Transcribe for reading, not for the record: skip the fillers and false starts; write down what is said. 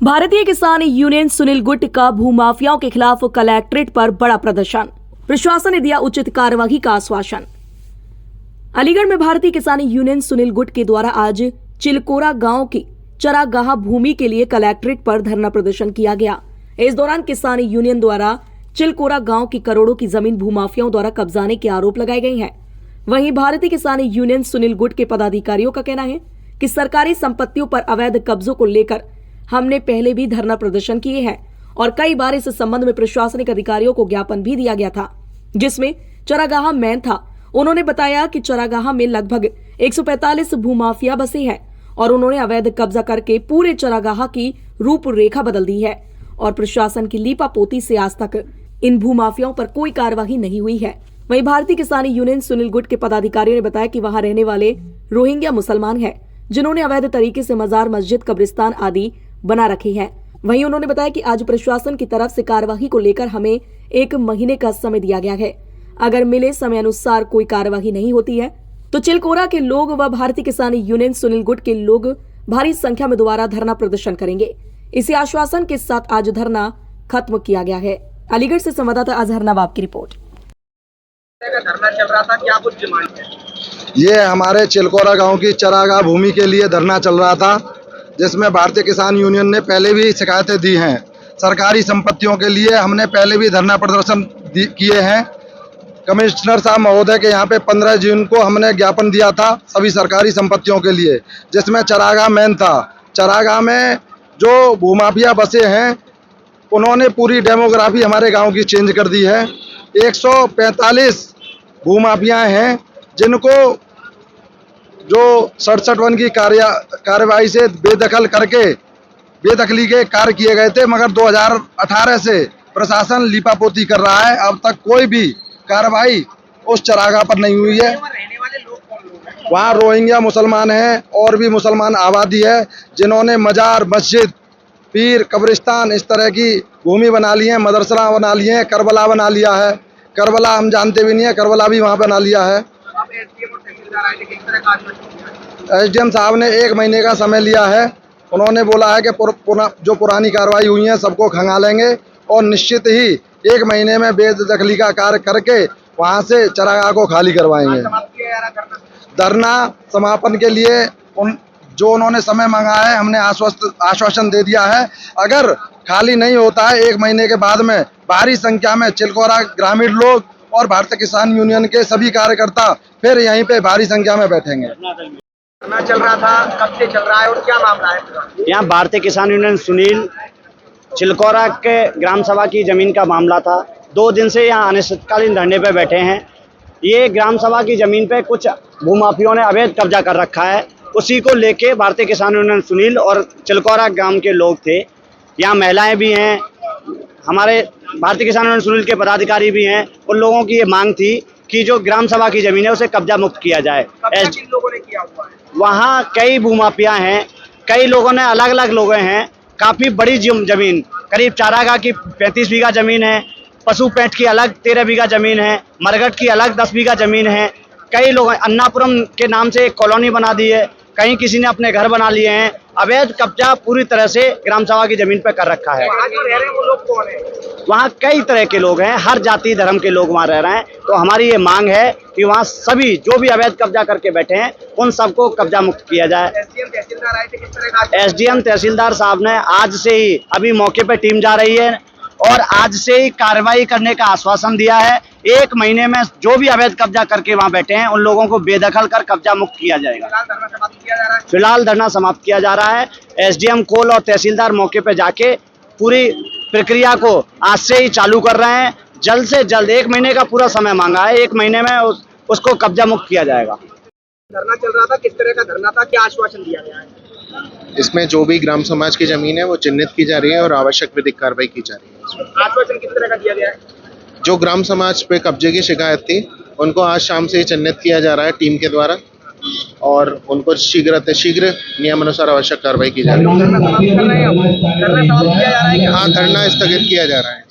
भारतीय किसान यूनियन सुनील गुट का भूमाफियाओं के खिलाफ कलेक्ट्रेट पर बड़ा प्रदर्शन, प्रशासन ने दिया उचित कार्यवाही का आश्वासन। अलीगढ़ में भारतीय किसान यूनियन सुनील गुट के द्वारा आज चिलकोरा गांव की चरागाह भूमि के लिए कलेक्ट्रेट पर धरना प्रदर्शन किया गया। इस दौरान किसान यूनियन द्वारा चिलकोरा गांव की करोड़ों की जमीन भूमाफियाओं द्वारा कब्जाने के आरोप लगाए गए हैं। वहीं भारतीय किसान यूनियन सुनील गुट के पदाधिकारियों का कहना है कि सरकारी संपत्तियों पर अवैध कब्जों को लेकर हमने पहले भी धरना प्रदर्शन किए हैं और कई बार इस संबंध में प्रशासनिक अधिकारियों को ज्ञापन भी दिया गया था, जिसमें चरागाह मैन था। उन्होंने बताया कि चरागाह में लगभग 145 भूमाफिया बसे हैं और उन्होंने अवैध कब्जा करके पूरे चरागाह की रूपरेखा बदल दी है और प्रशासन की लीपापोती से आज तक इन भूमाफियाओं पर कोई कार्यवाही नहीं हुई है। वहीं भारतीय किसान यूनियन सुनील गुट के पदाधिकारियों ने बताया कि वहां रहने वाले रोहिंग्या मुसलमान हैं, जिन्होंने अवैध तरीके से मजार, मस्जिद, कब्रिस्तान आदि बना रखी है। वहीं उन्होंने बताया कि आज प्रशासन की तरफ से कार्यवाही को लेकर हमें 1 महीने का समय दिया गया है। अगर मिले समय अनुसार कोई कार्यवाही नहीं होती है तो चिलकोरा के लोग व भारतीय किसान यूनियन सुनील गुट के लोग भारी संख्या में दोबारा धरना प्रदर्शन करेंगे। इसी आश्वासन के साथ आज धरना खत्म किया गया है। अलीगढ़ से संवाददाता अजहर नवाब की रिपोर्ट। धरना चल रहा था, क्या कुछ डिमांड है? ये हमारे चिलकोरा गांव की चरागाह भूमि के लिए धरना चल रहा था, जिसमें भारतीय किसान यूनियन ने पहले भी शिकायतें दी हैं। सरकारी संपत्तियों के लिए हमने पहले भी धरना प्रदर्शन किए हैं। कमिश्नर साहब महोदय के यहाँ पे 15 जून को हमने ज्ञापन दिया था सभी सरकारी संपत्तियों के लिए, जिसमें चरागाह मैन था। चरागाह में जो भूमाफिया बसे हैं उन्होंने पूरी डेमोग्राफी हमारे गांव की चेंज कर दी है। 145 भूमाफिया हैं जिनको जो 67 की कार्यवाही से बेदखली के कार्य किए गए थे, मगर 2018 से प्रशासन लीपापोती कर रहा है। अब तक कोई भी कार्रवाई उस चरागाह पर नहीं हुई है। रहने वाले लोग कौन लोग हैं? वहाँ रोहिंग्या मुसलमान हैं और भी मुसलमान आबादी है, जिन्होंने मजार, मस्जिद, पीर, कब्रिस्तान इस तरह की भूमि बना ली है, मदरसा बना लिए हैं, करबला बना लिया है। करबला हम जानते भी नहीं है, करबला भी वहाँ बना लिया है। एसडीएम साहब ने 1 महीने का समय लिया है। उन्होंने बोला है कि जो पुरानी कार्रवाई हुई है सबको खंगालेंगे और निश्चित ही 1 महीने में बेदखली का कार्य करके वहां से चरागाह को खाली करवाएंगे। धरना समापन के लिए जो उन्होंने समय मांगा है हमने आश्वासन दे दिया है। अगर खाली नहीं होता है 1 महीने के बाद में भारी संख्या में चिलकोरा ग्रामीण लोग और भारतीय किसान यूनियन के सभी कार्यकर्ता फिर यहीं पे भारी संख्या में बैठेंगे। धरना चल रहा था, कब से चल रहा है और क्या मामला है? यहाँ भारतीय किसान यूनियन सुनील चिलकोरा के ग्राम सभा की जमीन का मामला था। 2 दिन से यहाँ अनिश्चितकालीन धरने पे बैठे हैं। ये ग्राम सभा की जमीन पे कुछ भूमाफियों ने अवैध कब्जा कर रखा है। उसी को लेके भारतीय किसान यूनियन सुनील और चिलकोरा ग्राम के लोग थे। यहाँ महिलाएं भी हैं, हमारे भारतीय किसान यूनियन सुनील के पदाधिकारी भी हैं। उन लोगों की ये मांग थी कि जो ग्राम सभा की जमीन है उसे कब्जा मुक्त किया जाए। किन लोगों ने किया हुआ है? वहाँ कई भूमाफिया हैं, कई लोगों ने अलग अलग लोग हैं। काफ़ी बड़ी जमीन, करीब चारागाह की 35 बीघा जमीन है, पशु पेंट की अलग 13 बीघा जमीन है, मरगट की अलग 10 बीघा जमीन है। कई लोग अन्नापुरम के नाम से एक कॉलोनी बना दी है, कहीं किसी ने अपने घर बना लिए हैं। अवैध कब्जा पूरी तरह से ग्राम सभा की जमीन पर कर रखा है। वहाँ जो रह रहे हैं वो लोग कौन है? वहाँ कई तरह के लोग हैं, हर जाति धर्म के लोग वहाँ रह रहे हैं। तो हमारी ये मांग है कि वहाँ सभी जो भी अवैध कब्जा करके बैठे हैं उन सबको कब्जा मुक्त किया जाए। एसडीएम तहसीलदार आए थे, किस तरह का? एसडीएम तहसीलदार साहब ने आज से ही अभी मौके पे टीम जा रही है और आज से ही कार्रवाई करने का आश्वासन दिया है। 1 महीने में जो भी अवैध कब्जा करके वहाँ बैठे हैं उन लोगों को बेदखल कर कब्जा मुक्त किया जाएगा। फिलहाल धरना समाप्त किया जा रहा है। एसडीएम कोल और तहसीलदार मौके पे जाके पूरी प्रक्रिया को आज से ही चालू कर रहे हैं। जल्द से जल्द 1 महीने का पूरा समय मांगा है, 1 महीने में उसको कब्जा मुक्त किया जाएगा। धरना चल रहा था, किस तरह का धरना था, क्या आश्वासन दिया गया है? इसमें जो भी ग्राम समाज की जमीन है वो चिन्हित की जा रही है और आवश्यक विधिक कार्रवाई की जा रही है। आश्वासन किस तरह का दिया गया है? जो ग्राम समाज पे कब्जे की शिकायत थी उनको आज शाम से ही चिन्हित किया जा रहा है टीम के द्वारा और उनको शीघ्र नियमानुसार आवश्यक कार्रवाई की जा रही है। धरना समाप्त किया जा रहा है? हाँ, धरना स्थगित किया जा रहा है।